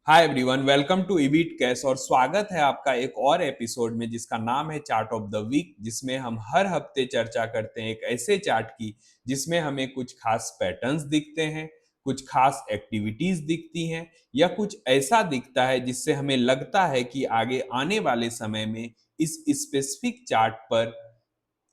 Hi everyone, welcome to इबीट cash और स्वागत है आपका एक और एपिसोड में जिसका नाम है चार्ट ऑफ द वीक, जिसमें हम हर हफ्ते चर्चा करते हैं एक ऐसे चार्ट की जिसमें हमें कुछ खास पैटर्न्स दिखते हैं, कुछ खास एक्टिविटीज दिखती हैं या कुछ ऐसा दिखता है जिससे हमें लगता है कि आगे आने वाले समय में इस स्पेसिफिक चार्ट पर,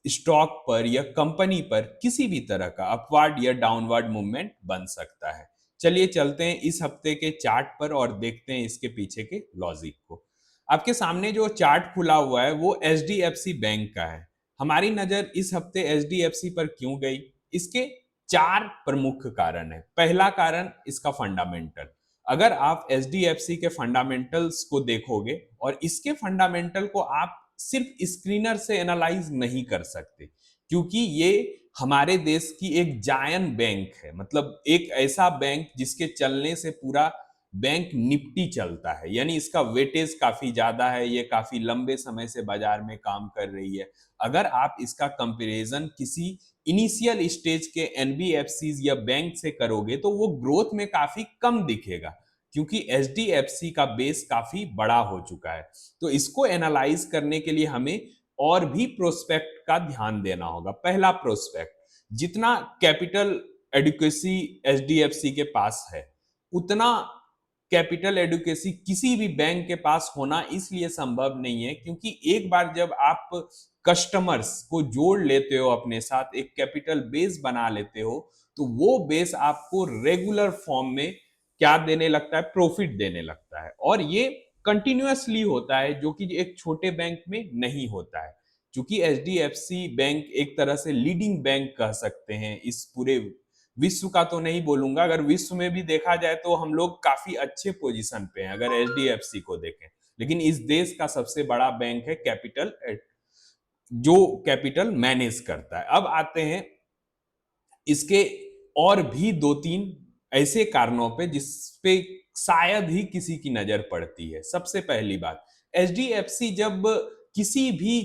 स्टॉक पर या कंपनी पर किसी भी तरह का अपवर्ड या डाउनवर्ड मूवमेंट बन सकता है। चलिए चलते हैं इस हफ्ते के चार्ट पर और देखते हैं इसके पीछे के लॉजिक को। आपके सामने जो चार्ट खुला हुआ है वो एचडीएफसी बैंक का है। हमारी नजर इस हफ्ते एचडीएफसी पर क्यों गई? इसके चार प्रमुख कारण है। पहला कारण इसका फंडामेंटल। अगर आप एचडीएफसी के फंडामेंटल्स को देखोगे और इसके फंडामेंटल को आप सिर्फ स्क्रीनर से एनालाइज नहीं कर सकते, क्योंकि ये हमारे देश की एक जायंट बैंक है। मतलब एक ऐसा बैंक जिसके चलने से पूरा बैंक निफ्टी चलता है, यानी इसका वेटेज काफी ज्यादा है, ये काफी लंबे समय से बाजार में काम कर रही है। अगर आप इसका कंपैरिजन किसी इनिशियल स्टेज के एनबीएफसी या बैंक से करोगे तो वो ग्रोथ में काफी कम दिखेगा, क्योंकि एचडीएफसी का बेस काफी बड़ा हो चुका है। तो इसको एनालाइज करने के लिए हमें और भी प्रोस्पेक्ट का ध्यान देना होगा। पहला प्रोस्पेक्ट, जितना कैपिटल एडुकेसी एचडीएफसी के पास है, उतना कैपिटल एडुकेसी किसी भी बैंक के पास होना इसलिए संभव नहीं है, क्योंकि एक बार जब आप कस्टमर्स को जोड़ लेते हो अपने साथ, एक कैपिटल बेस बना लेते हो, तो वो बेस आपको रेगुलर फॉर्म में क्या देने लगता है? प्रॉफिट देने लगता है। और ये कंटिन्यूअसली होता है, जो कि एक छोटे बैंक में नहीं होता है। क्योंकि एचडीएफसी बैंक एक तरह से लीडिंग बैंक कह सकते हैं इस पूरे विश्व का, तो नहीं बोलूंगा, अगर विश्व में भी देखा जाए तो हम लोग काफी अच्छे पोजीशन पे हैं अगर एचडीएफसी को देखें। लेकिन इस देश का सबसे बड़ा बैंक है कैपिटल, जो कैपिटल मैनेज करता है। अब आते हैं इसके और भी दो तीन ऐसे कारणों पे जिस पे शायद ही किसी की नजर पड़ती है। सबसे पहली बात, एचडीएफसी जब किसी भी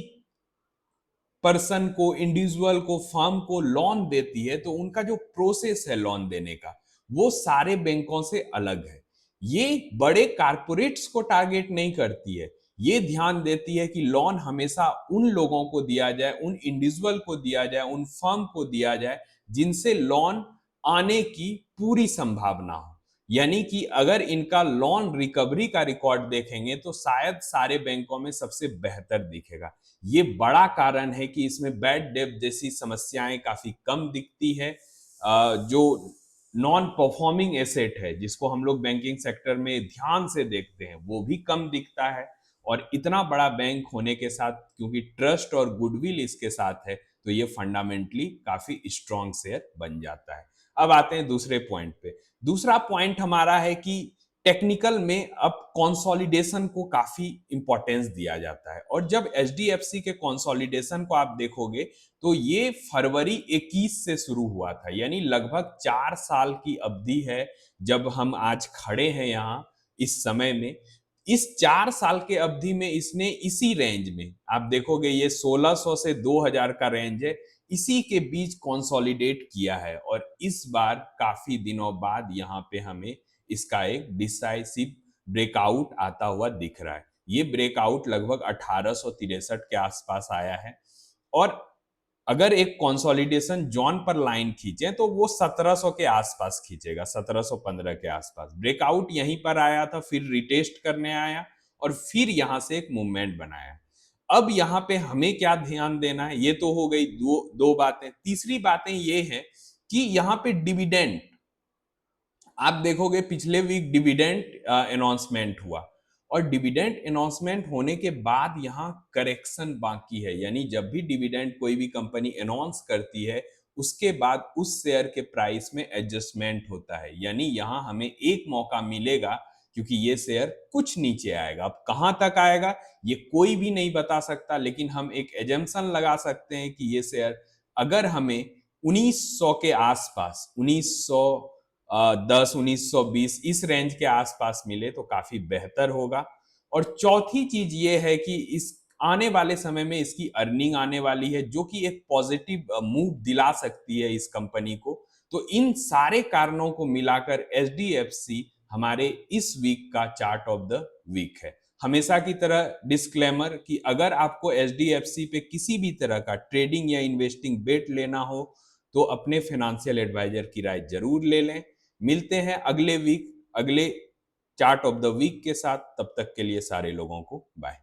पर्सन को, इंडिविजुअल को, फर्म को लोन देती है तो उनका जो प्रोसेस है लोन देने का, वो सारे बैंकों से अलग है। ये बड़े कारपोरेट्स को टारगेट नहीं करती है, ये ध्यान देती है कि लोन हमेशा उन लोगों को दिया जाए, उन इंडिविजुअल को दिया जाए, उन फर्म को दिया जाए जिनसे लोन आने की पूरी संभावना हो। यानी कि अगर इनका लोन रिकवरी का रिकॉर्ड देखेंगे तो शायद सारे बैंकों में सबसे बेहतर दिखेगा। ये बड़ा कारण है कि इसमें बैड डेब्ट जैसी समस्याएं काफी कम दिखती है। जो नॉन परफॉर्मिंग एसेट है, जिसको हम लोग बैंकिंग सेक्टर में ध्यान से देखते हैं, वो भी कम दिखता है। और इतना बड़ा बैंक होने के साथ, क्योंकि ट्रस्ट और गुडविल इसके साथ है, तो ये फंडामेंटली काफी स्ट्रॉन्ग शेयर बन जाता है। अब आते हैं दूसरे पॉइंट पे। दूसरा पॉइंट हमारा है कि टेक्निकल में अब कंसोलिडेशन को काफी इंपॉर्टेंस दिया जाता है। और जब एचडीएफसी के कंसोलिडेशन को आप देखोगे तो ये फरवरी 21 से शुरू हुआ था, यानी लगभग 4 साल की अवधि है। जब हम आज खड़े हैं यहाँ इस समय में, इस 4 साल के अवधि में इसने इसी रेंज में, आप देखोगे ये 1600 से 2000 का रेंज है, इसी के बीच कंसोलिडेट किया है। और इस बार काफी दिनों बाद यहाँ पे हमें इसका एक डिसाइसिव ब्रेकआउट आता हुआ दिख रहा है। ये ब्रेकआउट लगभग 1863 के आसपास आया है। और अगर एक कंसोलिडेशन जोन पर लाइन खींचे तो वो 1700 के आसपास खींचेगा, 1715 के आसपास। ब्रेकआउट यहीं पर आया था, फिर रिटेस्ट करने आया और फिर यहां से एक मूवमेंट बनाया। अब यहाँ पे हमें क्या ध्यान देना है? ये तो हो गई दो दो बातें। तीसरी बातें ये है कि यहाँ पे डिविडेंड, आप देखोगे पिछले वीक डिविडेंड अनाउंसमेंट हुआ, और डिविडेंड अनाउंसमेंट होने के बाद यहाँ करेक्शन बाकी है। यानी जब भी डिविडेंड कोई भी कंपनी अनाउंस करती है, उसके बाद उस शेयर के प्राइस में एडजस्टमेंट होता है। यानी यहाँ हमें एक मौका मिलेगा, क्योंकि ये शेयर कुछ नीचे आएगा। अब कहां तक आएगा ये कोई भी नहीं बता सकता, लेकिन हम एक एजम्पशन लगा सकते हैं कि ये शेयर अगर हमें 1900 के आसपास, 1910 1920 इस रेंज के आसपास मिले तो काफी बेहतर होगा। और चौथी चीज ये है कि इस आने वाले समय में इसकी अर्निंग आने वाली है, जो कि एक पॉजिटिव मूव दिला सकती है इस कंपनी को। तो इन सारे कारणों को मिलाकर एचडीएफसी हमारे इस वीक का चार्ट ऑफ द वीक है। हमेशा की तरह डिस्क्लेमर कि अगर आपको एचडीएफसी पे किसी भी तरह का ट्रेडिंग या इन्वेस्टिंग बेट लेना हो तो अपने फाइनेंशियल एडवाइजर की राय जरूर ले लें। मिलते हैं अगले वीक अगले चार्ट ऑफ द वीक के साथ। तब तक के लिए सारे लोगों को बाय।